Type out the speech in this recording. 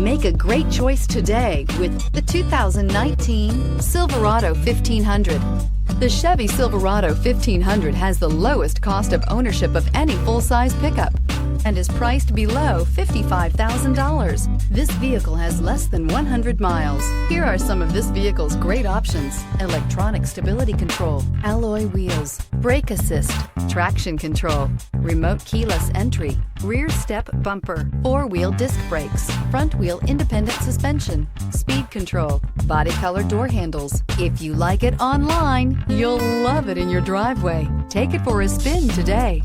Make a great choice today with the 2019 Silverado 1500. The Chevy Silverado 1500 has the lowest cost of ownership of any full-size pickup and is priced below $55,000. This vehicle has less than 100 miles. Here are some of this vehicle's great options: electronic stability control, alloy wheels, brake assist, traction control, remote keyless entry, rear step bumper, four-wheel disc brakes, front wheel independent suspension, speed control, body color door handles. If you like it online, you'll love it in your driveway. Take it for a spin today.